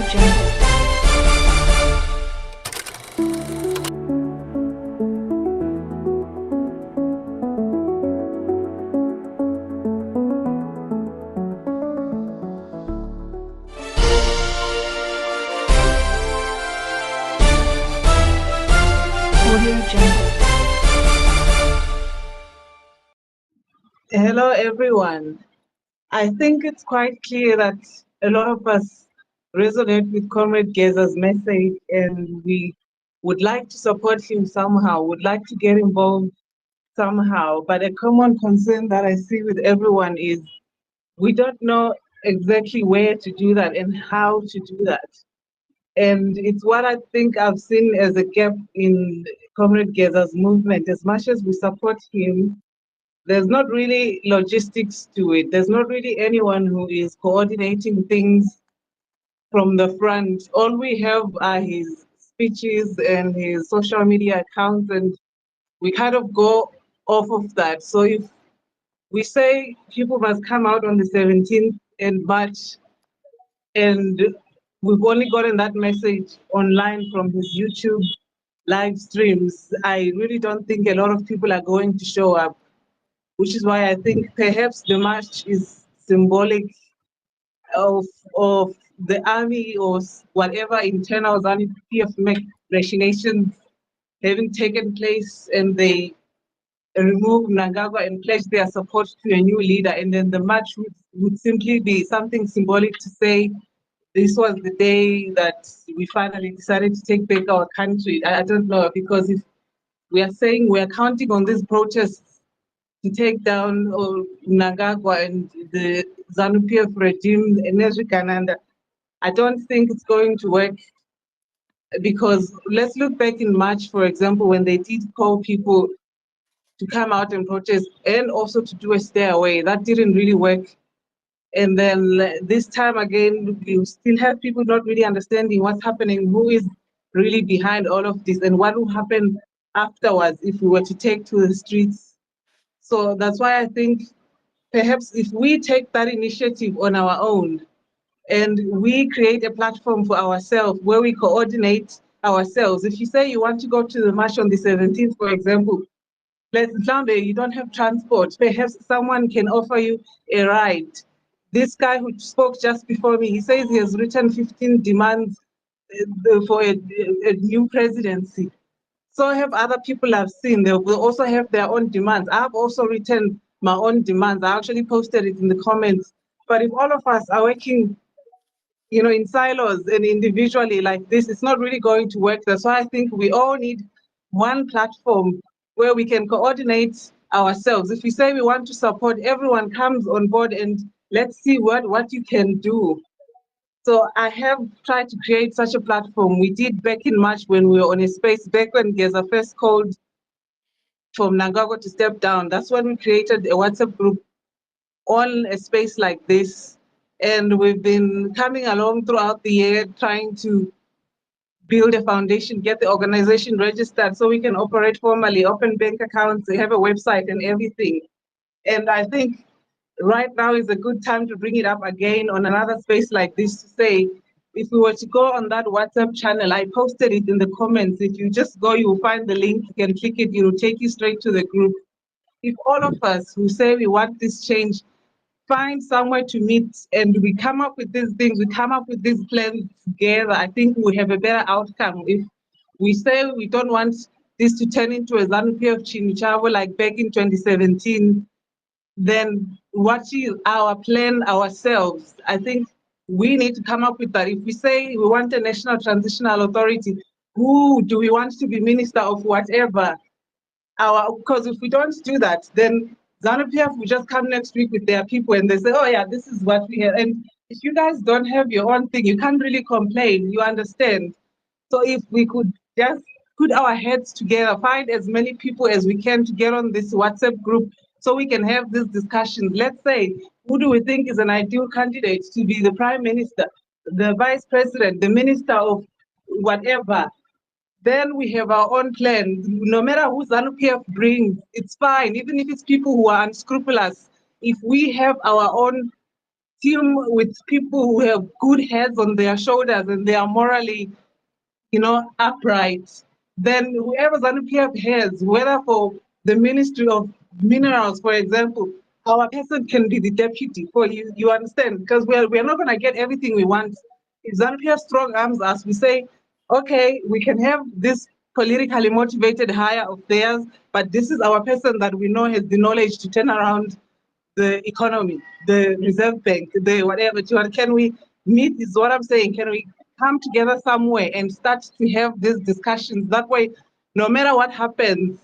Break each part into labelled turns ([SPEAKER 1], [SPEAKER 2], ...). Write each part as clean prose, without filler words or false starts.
[SPEAKER 1] Jungle. Audio Jungle.
[SPEAKER 2] Hello, everyone. I think it's quite clear that a lot of us resonate with Comrade Geza's message, and we would like to support him somehow, would like to get involved somehow. But a common concern that I see with everyone is we don't know exactly where to do that and how to do that. And it's what I think I've seen as a gap in Comrade Geza's movement. As much as we support him, there's not really logistics to it. There's not really anyone who is coordinating things from the front. All we have are his speeches and his social media accounts, and we kind of go off of that. So if we say people must come out on the 17th and march, and we've only gotten that message online from his YouTube live streams, I really don't think a lot of people are going to show up, which is why I think perhaps the march is symbolic of of the army or whatever internal Zanu PF machinations having taken place, and they remove Mnangagwa and pledge their support to a new leader, and then the march would simply be something symbolic to say this was the day that we finally decided to take back our country. I don't know, because if we are saying we are counting on these protests to take down Mnangagwa and the ZANU-PF regime in Kananda, I don't think it's going to work, because let's look back in March, for example, when they did call people to come out and protest and also to do a stay away. That didn't really work. And then this time again, you still have people not really understanding what's happening, who is really behind all of this, and what will happen afterwards if we were to take to the streets. So that's why I think perhaps if we take that initiative on our own and we create a platform for ourselves where we coordinate ourselves. If you say you want to go to the march on the 17th, for example, let's Sunday, you don't have transport, perhaps someone can offer you a ride. This guy who spoke just before me, he says he has written 15 demands for a new presidency. So have other people I've seen. They will also have their own demands. I've also written my own demands. I actually posted it in the comments. But if all of us are working, in silos and individually like this, it's not really going to work. That's why I think we all need one platform where we can coordinate ourselves. If we say we want to support, everyone comes on board and let's see what you can do. So I have tried to create such a platform. We did back in March when we were on a space, back when Geza first called for Mnangagwa to step down. That's when we created a WhatsApp group on a space like this. And we've been coming along throughout the year trying to build a foundation, get the organization registered so we can operate formally, open bank accounts, have a website and everything. And I think right now is a good time to bring it up again on another space like this to say, if we were to go on that WhatsApp channel, I posted it in the comments. If you just go, you will find the link, you can click it, it will take you straight to the group. If all of us who say we want this change find somewhere to meet and we come up with these things, we come up with these plans together, I think we have a better outcome. If we say we don't want this to turn into a ZANU-PF Chinichavo like back in 2017, then what is our plan ourselves? I think we need to come up with that. If we say we want a national transitional authority, who do we want to be minister of whatever? Because if we don't do that, then ZANU-PF will just come next week with their people and they say, oh yeah, this is what we have. And if you guys don't have your own thing, you can't really complain, you understand? So if we could just put our heads together, find as many people as we can to get on this WhatsApp group so we can have these discussions. Let's say, who do we think is an ideal candidate to be the prime minister, the vice president, the minister of whatever? Then we have our own plan. No matter who ZANU-PF brings, it's fine. Even if it's people who are unscrupulous, if we have our own team with people who have good heads on their shoulders and they are morally, upright, then whoever ZANU-PF has, whether for the Ministry of Minerals, for example, our person can be the deputy for you. You understand? Because we're not going to get everything we want. If ZANU-PF strong arms us, we say, okay, we can have this politically motivated hire of theirs, but this is our person that we know has the knowledge to turn around the economy, the Reserve Bank, the whatever. Can we meet? Is what I'm saying. Can we come together somewhere and start to have these discussions? That way, no matter what happens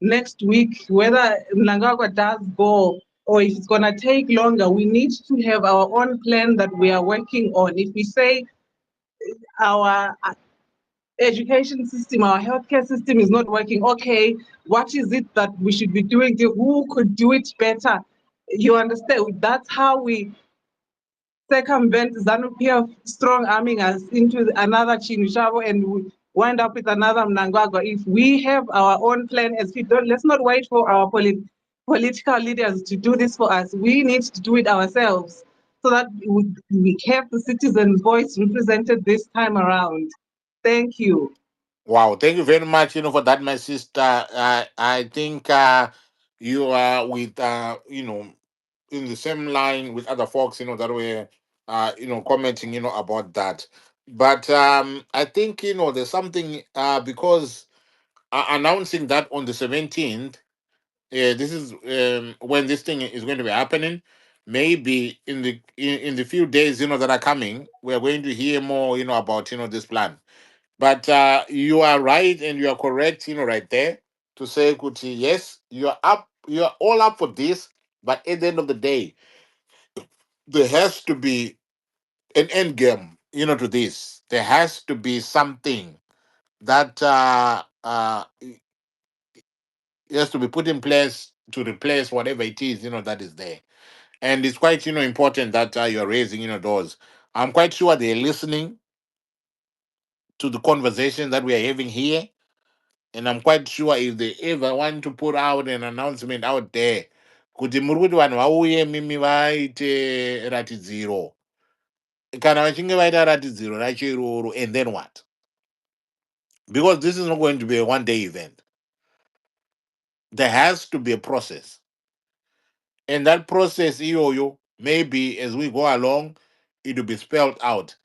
[SPEAKER 2] next week, whether Mnangagwa does go or if it's gonna take longer, we need to have our own plan that we are working on. If we say our education system, our healthcare system is not working, okay, what is it that we should be doing? Who could do it better? You understand? That's how we circumvent ZANU-PF strong arming us into another Chinushavo and we wind up with another Mnangagwa. If we have our own plan as people, let's not wait for our political leaders to do this for us. We need to do it ourselves so that we have the citizens' voice represented this time around. Thank you.
[SPEAKER 3] Wow, thank you very much, for that, my sister. I think you are with, in the same line with other folks, that were, commenting, about that. But I think, there's something, because announcing that on the 17th, this is when this thing is going to be happening. Maybe in the few days, that are coming, we're going to hear more, about, this plan. But you are right and you are correct, right there to say, Kuti, yes, you are all up for this, but at the end of the day, there has to be an end game, to this. There has to be something that has to be put in place to replace whatever it is, that is there. And it's quite, important that you're raising, those. I'm quite sure they're listening to the conversation that we are having here. And I'm quite sure if they ever want to put out an announcement out there, kuti muri kuti vanhu vauye mimi vaite ratidziro, kana vachinge vaita ratidziro racho iroro, and then what? Because this is not going to be a one-day event. There has to be a process. And that process, iyoyo, maybe as we go along, it will be spelled out.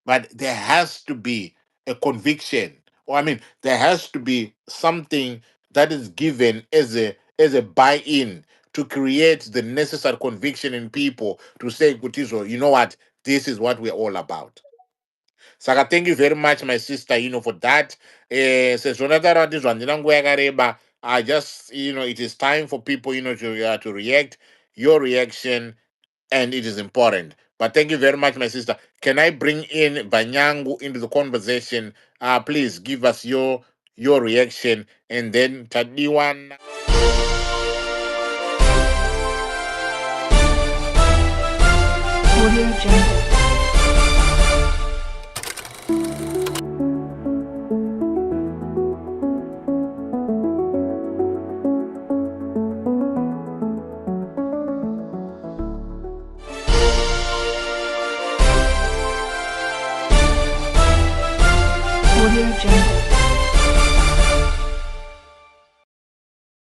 [SPEAKER 3] But there has to be a conviction. Or I mean, there has to be something that is given as a buy-in to create the necessary conviction in people to say, Kutizo, you know what? This is what we're all about. Saka, thank you very much, my sister, for that. I just, it is time for people, to react. Your reaction, and it is important. But thank you very much, my sister. Can I bring in Banyangu into the conversation? Please give us your reaction, and then Tadiwan.
[SPEAKER 1] Audio Jungle.